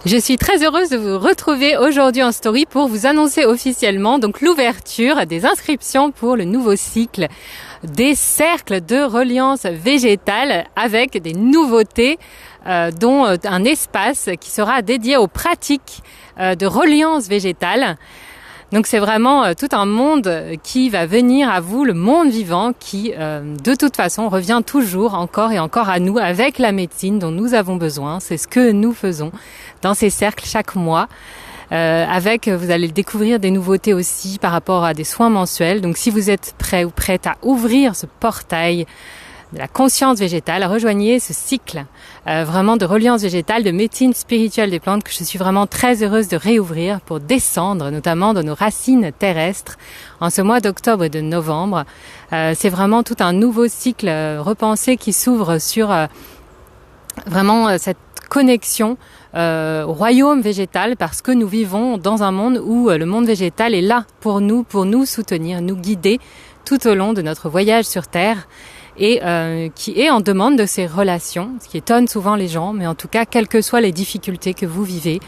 Je suis très heureuse de vous retrouver aujourd'hui en story pour vous annoncer officiellement donc l'ouverture des inscriptions pour le nouveau cycle des cercles de reliance végétale avec des nouveautés dont un espace qui sera dédié aux pratiques de reliance végétale. Donc c'est vraiment tout un monde qui va venir à vous, le monde vivant qui de toute façon revient toujours encore et encore à nous avec la médecine dont nous avons besoin. C'est ce que nous faisons dans ces cercles chaque mois. Vous allez découvrir des nouveautés aussi par rapport à des soins mensuels. Donc si vous êtes prêt ou prête à ouvrir ce portail de la conscience végétale, rejoignez ce cycle vraiment de reliance végétale, de médecine spirituelle des plantes que je suis vraiment très heureuse de réouvrir pour descendre notamment de nos racines terrestres en ce mois d'octobre et de novembre. C'est vraiment tout un nouveau cycle repensé qui s'ouvre sur vraiment cette connexion au royaume végétal parce que nous vivons dans un monde où le monde végétal est là pour nous soutenir, nous guider tout au long de notre voyage sur Terre. Et qui est en demande de ces relations, ce qui étonne souvent les gens, mais en tout cas, quelles que soient les difficultés que vous vivez,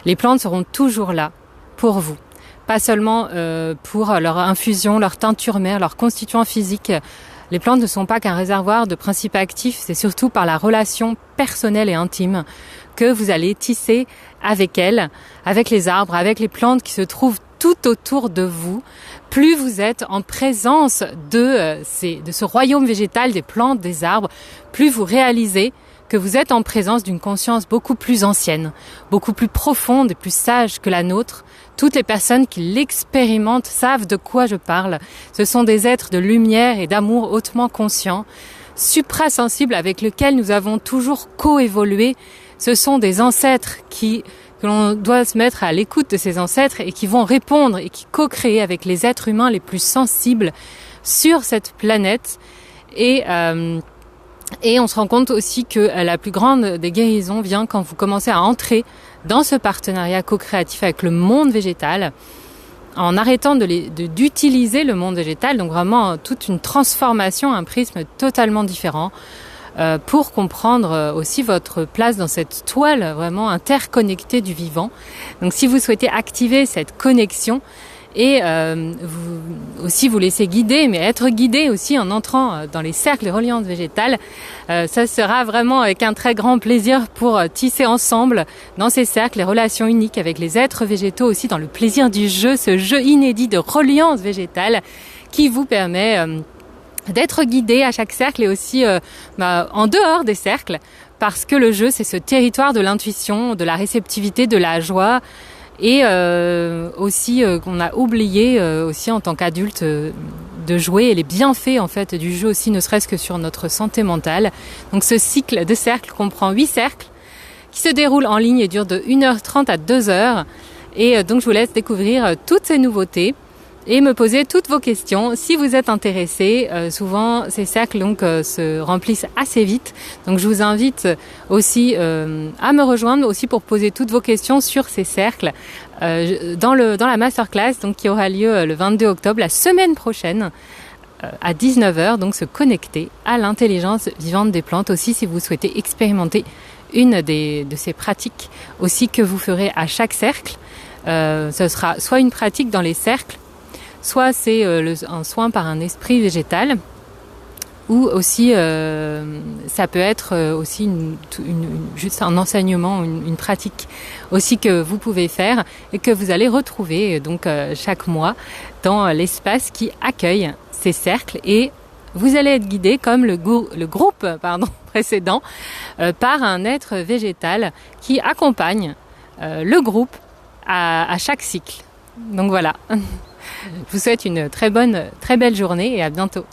les plantes seront toujours là pour vous. Pas seulement pour leur infusion, leur teinture mère, leur constituant physique. Les plantes ne sont pas qu'un réservoir de principes actifs, c'est surtout par la relation personnelle et intime que vous allez tisser avec elles, avec les arbres, avec les plantes qui se trouvent tout autour de vous. Plus vous êtes en présence de ce royaume végétal, des plantes, des arbres, plus vous réalisez que vous êtes en présence d'une conscience beaucoup plus ancienne, beaucoup plus profonde et plus sage que la nôtre. Toutes les personnes qui l'expérimentent savent de quoi je parle. Ce sont des êtres de lumière et d'amour hautement conscients, suprasensibles avec lesquels nous avons toujours coévolué. Ce sont des ancêtres que l'on doit se mettre à l'écoute de ces ancêtres et qui vont répondre et qui co-créer avec les êtres humains les plus sensibles sur cette planète. Et on se rend compte aussi que la plus grande des guérisons vient quand vous commencez à entrer dans ce partenariat co-créatif avec le monde végétal, en arrêtant d'utiliser le monde végétal, donc vraiment toute une transformation, un prisme totalement différent, pour comprendre aussi votre place dans cette toile vraiment interconnectée du vivant. Donc si vous souhaitez activer cette connexion et vous laisser guider, mais être guidé aussi en entrant dans les cercles de reliance végétale, ça sera vraiment avec un très grand plaisir pour tisser ensemble dans ces cercles les relations uniques avec les êtres végétaux aussi dans le plaisir du jeu, ce jeu inédit de reliance végétale qui vous permet d'être guidé à chaque cercle et aussi en dehors des cercles, parce que le jeu c'est ce territoire de l'intuition, de la réceptivité, de la joie et aussi qu'on a oublié aussi en tant qu'adulte de jouer et les bienfaits en fait du jeu aussi, ne serait-ce que sur notre santé mentale. Donc ce cycle de cercles comprend 8 cercles qui se déroulent en ligne et durent de 1h30 à 2h et donc je vous laisse découvrir toutes ces nouveautés et me poser toutes vos questions si vous êtes intéressés. Souvent, ces cercles se remplissent assez vite. Donc, je vous invite aussi à me rejoindre aussi pour poser toutes vos questions sur ces cercles dans la masterclass donc qui aura lieu le 22 octobre, la semaine prochaine, à 19h. Donc, se connecter à l'intelligence vivante des plantes aussi si vous souhaitez expérimenter une de ces pratiques aussi que vous ferez à chaque cercle. Ce sera soit une pratique dans les cercles, soit c'est un soin par un esprit végétal, ou aussi ça peut être aussi juste un enseignement, une pratique aussi que vous pouvez faire et que vous allez retrouver donc chaque mois dans l'espace qui accueille ces cercles. Et vous allez être guidé comme le groupe précédent par un être végétal qui accompagne le groupe à chaque cycle. Donc voilà. Je vous souhaite une très belle journée et à bientôt.